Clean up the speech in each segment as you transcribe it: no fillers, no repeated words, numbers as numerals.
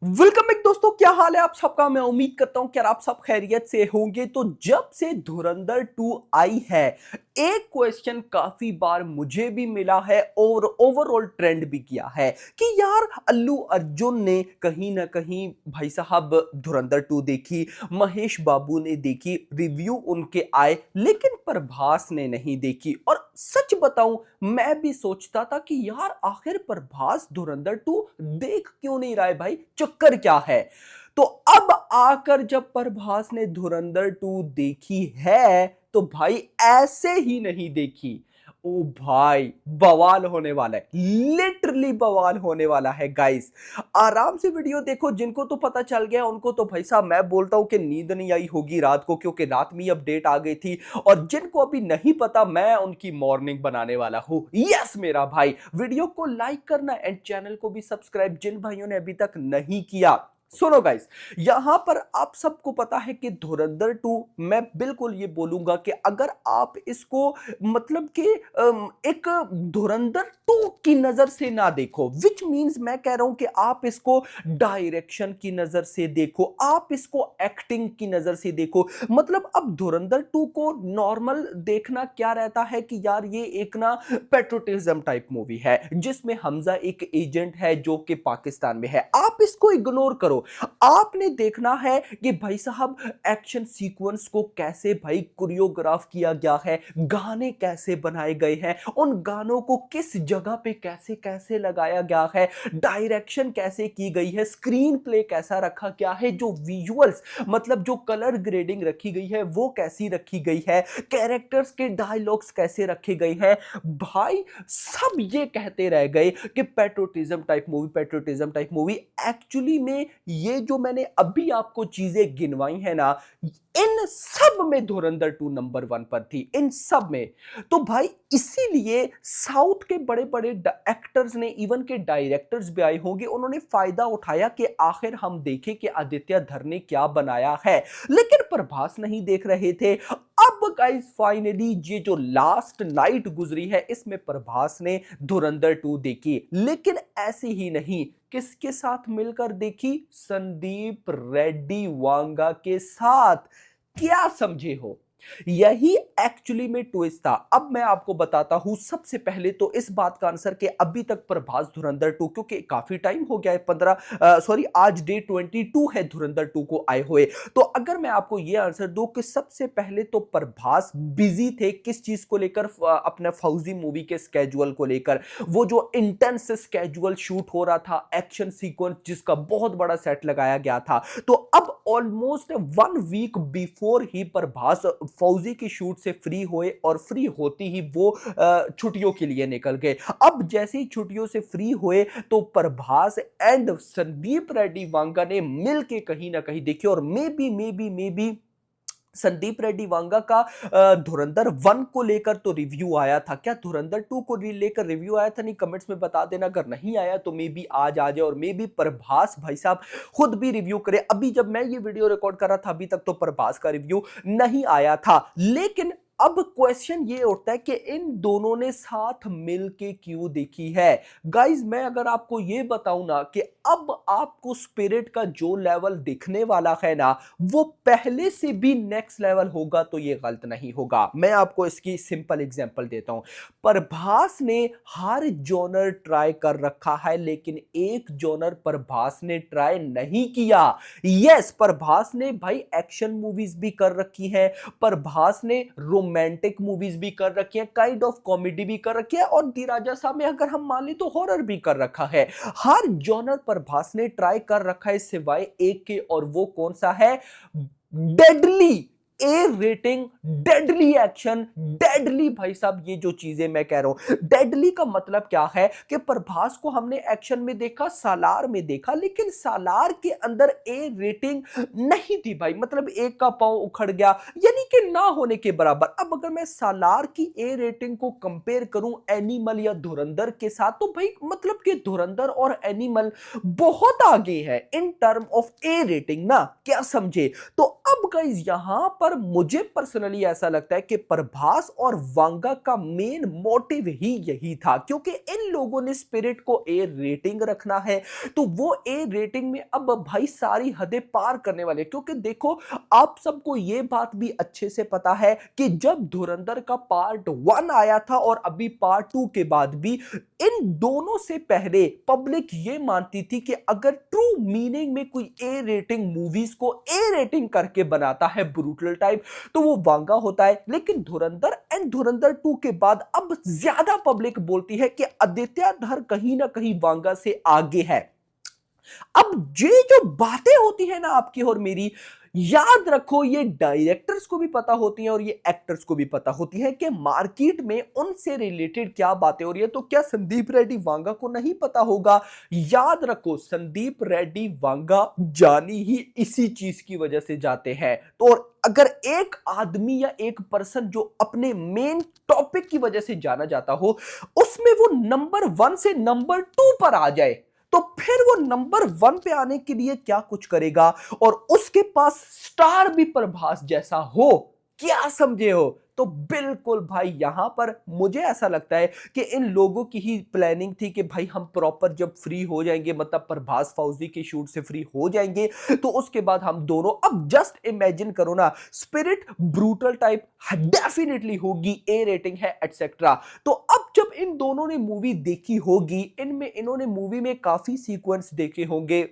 Welcome back दोस्तों, क्या हाल है आप सबका। मैं उम्मीद करता हूं कि आप सब खैरियत से होंगे। तो जब से धुरंधर 2 आई है, एक क्वेश्चन काफी बार मुझे भी मिला है और ओवरऑल ट्रेंड भी किया है कि यार अल्लू अर्जुन ने कहीं ना कहीं भाई साहब धुरंधर 2 देखी, महेश बाबू ने देखी, रिव्यू उनके आए, लेकिन प्रभास ने नहीं देखी। और सच बताऊं, मैं भी सोचता था कि यार आखिर प्रभास धुरंधर 2 देख क्यों नहीं रहा है भाई, चक्कर क्या है। तो अब आकर जब प्रभास ने धुरंधर 2 देखी है तो भाई ऐसे ही नहीं देखी। ओ भाई, बवाल होने वाला है, लिटरली बवाल होने वाला है गाइस। आराम से वीडियो देखो। जिनको तो पता चल गया उनको तो भाई साहब मैं बोलता हूं कि नींद नहीं आई होगी रात को, क्योंकि रात में अपडेट आ गई थी। और जिनको अभी नहीं पता, मैं उनकी मॉर्निंग बनाने वाला हूं। यस मेरा भाई, वीडियो को लाइक करना एंड चैनल को भी सब्सक्राइब जिन भाइयों ने अभी तक नहीं किया। सुनो गाइस, यहां पर आप सबको पता है कि धुरंधर 2, मैं बिल्कुल ये बोलूंगा कि अगर आप इसको मतलब कि एक धुरंधर 2 की नजर से ना देखो, विच मींस मैं कह रहा हूं कि आप इसको डायरेक्शन की नजर से देखो, आप इसको एक्टिंग की नजर से देखो। मतलब अब धुरंधर 2 को नॉर्मल देखना क्या रहता है कि यार ये एक ना पेट्रोटिज्म टाइप मूवी है जिसमें हमजा एक एजेंट है जो कि पाकिस्तान में है। आप इसको इग्नोर करो। आपने देखना है कि भाई साहब एक्शन सीक्वेंस को कैसे भाई कोरियोग्राफ किया गया है, गाने कैसे बनाए गए हैं, उन गानों को किस जगह पे कैसे कैसे लगाया गया है, डायरेक्शन कैसे की गई है, स्क्रीन प्ले कैसा रखा गया है, जो विजुअल्स मतलब जो कलर ग्रेडिंग रखी गई है वो कैसी रखी गई है, कैरेक्टर्स के डायलॉग्स कैसे रखे गए हैं। भाई सब ये कहते रह गए कि patriotism type movie, patriotism type movie. Actually में ये जो मैंने अभी आपको चीजें गिनवाई है ना, इन सब में धुरंधर 2 नंबर 1 पर थी, इन सब में। तो भाई इसीलिए साउथ के बड़े बड़े एक्टर्स ने, इवन के डायरेक्टर्स भी आए होंगे, उन्होंने फायदा उठाया कि आखिर हम देखें कि आदित्य धर ने क्या बनाया है। लेकिन प्रभास नहीं देख रहे थे। अब गाइस फाइनली ये जो लास्ट नाइट गुजरी है इसमें प्रभास ने धुरंधर 2 देखी, लेकिन ऐसे ही नहीं, किसके साथ मिलकर देखी? संदीप रेड्डी वांगा के साथ। क्या समझे हो? यही एक्चुअली में ट्विस्ट था। अब मैं आपको बताता हूं। सबसे पहले तो इस बात का आंसर कि अभी तक प्रभास धुरंधर 2, क्योंकि काफी टाइम हो गया है, 15 सॉरी आज डे 22 है धुरंधर 2 को आए हुए। तो अगर मैं आपको यह आंसर दूं कि सबसे पहले तो प्रभास बिजी थे किस चीज को लेकर, अपने फौजी मूवी के स्केड्यूल को लेकर। वो जो इंटेंस स्केड्यूल शूट हो रहा था, एक्शन सीक्वेंस जिसका बहुत बड़ा सेट लगाया गया था। तो अब ऑलमोस्ट 1 वीक बिफोर ही प्रभास फौजी की शूट से फ्री हुए और फ्री होती ही वो छुट्टियों के लिए निकल गए। अब जैसे ही छुट्टियों से फ्री हुए तो प्रभास एंड संदीप रेड्डी वांगा ने मिलके कहीं ना कहीं देखी। और मे बी संदीप रेड्डी वांगा का धुरंधर 1 को लेकर तो रिव्यू आया था। क्या धुरंधर 2 को लेकर रिव्यू आया था? नहीं, कमेंट्स में बता देना। अगर नहीं आया तो मे बी आज आ जाए और मे बी प्रभास भाई साहब खुद भी रिव्यू करे। अभी जब मैं ये वीडियो रिकॉर्ड कर रहा था अभी तक तो प्रभास का रिव्यू नहीं आया था। लेकिन अब क्वेश्चन ये उठता है कि इन दोनों ने साथ मिलके क्यों देखी है। गाइस मैं अगर आपको ये बताऊं ना कि अब आपको स्पिरिट का जो लेवल दिखने वाला है ना, वो पहले से भी नेक्स्ट लेवल होगा, तो ये गलत नहीं होगा। मैं आपको इसकी सिंपल एग्जांपल देता हूं। प्रभास ने हर जॉनर ट्राई कर रखा है, लेकिन एक जॉनर प्रभास ने ट्राई नहीं किया। यस, प्रभास ने भाई एक्शन मूवीज भी कर रखी है, प्रभास ने रोमांटिक मूवीज भी कर रखी है, काइंड ऑफ कॉमेडी भी कर रखी है, और दी राजा साहब में अगर हम मान ले तो हॉरर भी कर रखा है। हर जॉनर प्रभास ने ट्राई कर रखा है सिवाय एक के, और वो कौन सा है? Deadly A rating, deadly action, deadly. भाई साहब ये जो चीजें मैं कह रहा हूं, डेडली का मतलब क्या है कि प्रभास को हमने एक्शन में देखा, सालार में देखा, लेकिन सालार के अंदर ए रेटिंग नहीं थी भाई। मतलब एक का पांव उखड़ गया, यानी कि ना होने के बराबर। अब अगर मैं सालार की ए रेटिंग को कंपेयर करूं एनिमल या धुरंधर के साथ, तो भाई मतलब कि धुरंधर और एनिमल बहुत आगे है in term of A rating ना, क्या समझे। तो अब गाइस यहां पर मुझे पर्सनली ऐसा लगता है कि प्रभास और वांगा का मेन मोटिव ही यही था, क्योंकि इन लोगों ने स्पिरिट को ए रेटिंग रखना है, तो वो ए रेटिंग में अब भाई सारी हदें पार करने वाले, क्योंकि देखो आप सबको ये बात भी अच्छे से पता है कि जब धुरंधर का पार्ट 1 आया था और अभी पार्ट 2 के बाद भी इन दोनों से पहले पब्लिक ये मानती थी कि अगर ट्रू मीनिंग में कोई ए रेटिंग मूवीज को ए रेटिंग करके बनाता है ब्रूटल टाइप, तो वो वांगा होता है। लेकिन धुरंधर एंड धुरंधर 2 के बाद अब ज्यादा पब्लिक बोलती है कि आदित्य धर कहीं ना कहीं वांगा से आगे है। अब ये जो बातें होती है ना आपकी और मेरी, याद रखो ये डायरेक्टर्स को भी पता होती है और ये एक्टर्स को भी पता होती है कि मार्केट में उनसे रिलेटेड क्या बातें हो रही है। तो क्या संदीप रेड्डी वांगा को नहीं पता होगा? याद रखो संदीप रेड्डी वांगा जानी ही इसी चीज की वजह से जाते हैं। तो अगर एक आदमी या एक पर्सन जो अपने मेन टॉपिक की वजह से जाना जाता हो, उसमें वो नंबर 1 से नंबर 2 पर आ जाए, तो फिर वो नंबर 1 पे आने के लिए क्या कुछ करेगा, और उसके पास स्टार भी प्रभास जैसा हो, क्या समझे हो? तो बिल्कुल भाई यहां पर मुझे ऐसा लगता है कि इन लोगों की ही प्लानिंग थी कि भाई हम प्रॉपर जब फ्री हो जाएंगे, मतलब प्रभास फौजी के शूट से फ्री हो जाएंगे, तो उसके बाद हम दोनों, अब जस्ट इमेजिन करो ना, स्पिरिट ब्रूटल टाइप डेफिनेटली होगी, ए रेटिंग है एटसेट्रा। तो अब जब इन दोनों ने मूवी देखी होगी, इनमें इन्होंने मूवी में काफी सीक्वेंस देखे होंगे,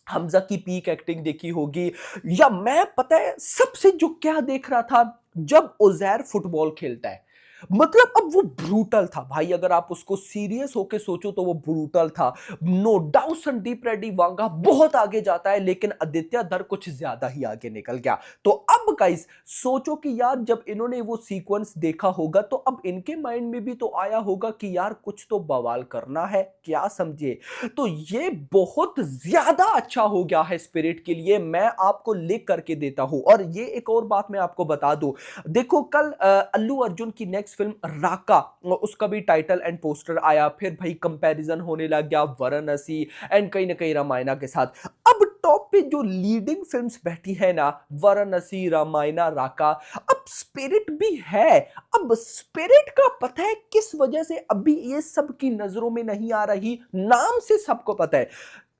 हमजा की पीक एक्टिंग देखी होगी, या मैं पता है सबसे जो क्या देख रहा था, जब उजैर फुटबॉल खेलता है, मतलब अब वो ब्रूटल था भाई। अगर आप उसको सीरियस होके सोचो तो वो ब्रूटल था। नो डाउट संदीप रेड्डी वांगा बहुत आगे जाता है, लेकिन आदित्य धर कुछ ज्यादा ही आगे निकल गया। तो अब गाइस सोचो कि यार जब इन्होंने वो सीक्वेंस देखा होगा, तो अब इनके माइंड में भी तो आया होगा कि यार कुछ तो बवाल करना है, क्या समझे? तो ये बहुत ज्यादा अच्छा हो गया है स्पिरिट के लिए, मैं आपको लिख करके देता हूं। और ये एक और बात मैं आपको बता दूं, देखो कल अल्लू अर्जुन की नेक्स्ट फिल्म राका, उसका भी टाइटल एंड पोस्टर आया, फिर भाई कंपैरिजन होने लग गया वाराणसी एंड कहीं ना कहीं रामायणा के साथ। अब टॉप पे जो लीडिंग फिल्म्स बैठी है ना, वाराणसी, रामायणा, राका, अब स्पिरिट भी है। अब स्पिरिट का पता है किस वजह से अभी ये सब की नजरों में नहीं आ रही? नाम से सबको पता है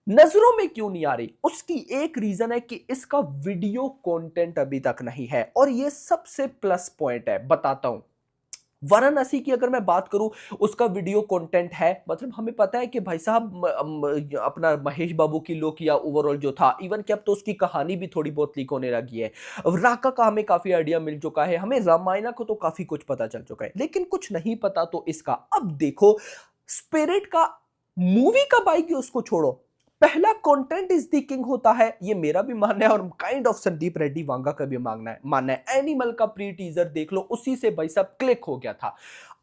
नजरों में क्यों नहीं आ रही। उसकी एक रीजन है कि इसका वीडियो कंटेंट अभी तक नहीं है, और ये सबसे प्लस पॉइंट है, बताता हूं। वाराणसी की अगर मैं बात करूं, उसका वीडियो कंटेंट है, मतलब हमें पता है कि भाई साहब अपना महेश बाबू की लुक या ओवरऑल जो था, इवन कि अब तो उसकी कहानी भी थोड़ी बहुत लीक होने लगी है। राका का हमें काफी आइडिया मिल चुका है, हमें रामायणा को तो काफी कुछ पता चल चुका है, लेकिन कुछ नहीं पता तो इसका। अब देखो स्पिरिट का मूवी कब आएगी उसको छोड़ो, पहला कंटेंट इज द किंग होता है, ये मेरा भी मानना है और काइंड ऑफ संदीप रेड्डी वांगा का भी मानना है। एनिमल का प्री टीजर देख लो, उसी से भाई साहब क्लिक हो गया था।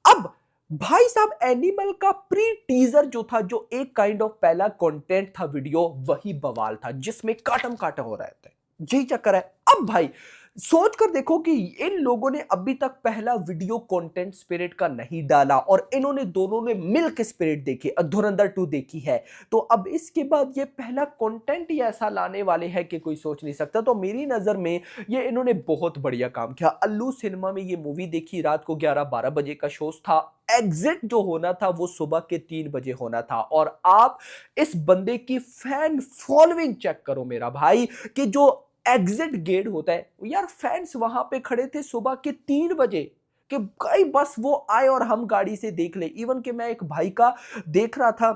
अब भाई साहब एनिमल का प्री टीजर जो था, जो एक काइंड ऑफ पहला कंटेंट था वीडियो, वही बवाल था, जिसमें काटम काटा हो रहा था, यही चक्कर है। अब भाई सोच कर देखो कि इन लोगों ने अभी तक पहला वीडियो कंटेंट स्पिरिट का नहीं डाला, और इन्होंने दोनों ने मिलकर स्पिरिट देखी, धुरंधर 2 देखी है, तो अब इसके बाद ये पहला कंटेंट ही ऐसा लाने वाले हैं कि कोई सोच नहीं सकता। तो मेरी नजर में ये इन्होंने बहुत बढ़िया काम किया। अल्लू सिनेमा में ये मूवी देखी, रात को 11-12 बजे का शो था, एग्जिट जो होना था वो सुबह के 3 बजे होना था, और आप इस बंदे की फैन फॉलोइंग चेक करो मेरा भाई, कि जो एग्जिट गेट होता है यार, फैंस वहां पे खड़े थे सुबह के 3 बजे कि भाई बस वो आए और हम गाड़ी से देख ले। इवन कि मैं एक भाई का देख रहा था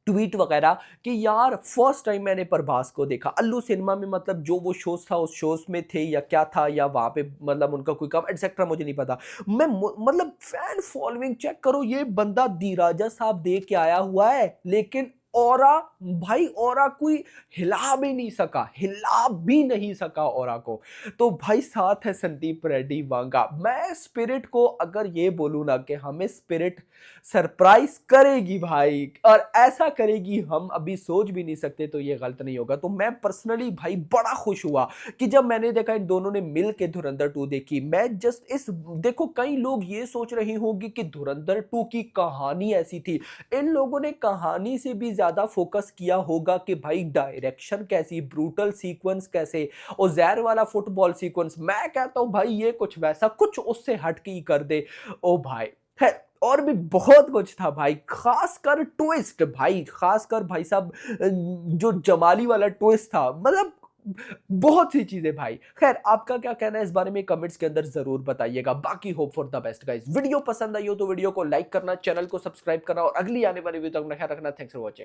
ट्वीट वगैरह कि यार फर्स्ट टाइम मैंने प्रभास को देखा अल्लू सिनेमा में, मतलब जो वो शोज था उस शोज में थे या क्या था, या वहां पे मतलब उनका कोई काम एटसेट्रा मुझे नहीं पता। मैं मतलब फैन फॉलोइंग चेक करो, ये बंदा दी राजा साहब दे के आया हुआ है, लेकिन औरा भाई, औरा कोई हिला भी नहीं सका औरा को। तो भाई साथ है संदीप रेड्डी वांगा। मैं स्पिरिट को अगर ये बोलूं ना कि हमें स्पिरिट सरप्राइज करेगी भाई, और ऐसा करेगी हम अभी सोच भी नहीं सकते, तो ये गलत नहीं होगा। तो मैं पर्सनली भाई बड़ा खुश हुआ कि जब मैंने देखा इन दोनों ने मिल के धुरंधर 2 देखी। मैं जस्ट इस देखो, कई लोग ये सोच रही होंगे कि धुरंधर 2 की कहानी ऐसी थी, इन लोगों ने कहानी से भी ज्यादा फोकस किया होगा कि भाई डायरेक्शन कैसी, ब्रूटल सीक्वेंस कैसे, ओजैर वाला फुटबॉल सीक्वेंस, मैं कहता हूं भाई ये कुछ वैसा कुछ उससे हटके ही कर दे। ओ भाई है, और भी बहुत कुछ था भाई, खासकर ट्विस्ट भाई, खासकर भाई साहब जो जमाली वाला ट्विस्ट था, मतलब बहुत सी चीजें भाई। खैर आपका क्या कहना है इस बारे में कमेंट्स के अंदर जरूर बताइएगा। बाकी hope for the best guys. Video पसंद आई हो तो वीडियो को लाइक करना, चैनल को सब्सक्राइब करना और अगली आने वाली वीडियो तक अपना ख्याल रखना। Thanks for watching.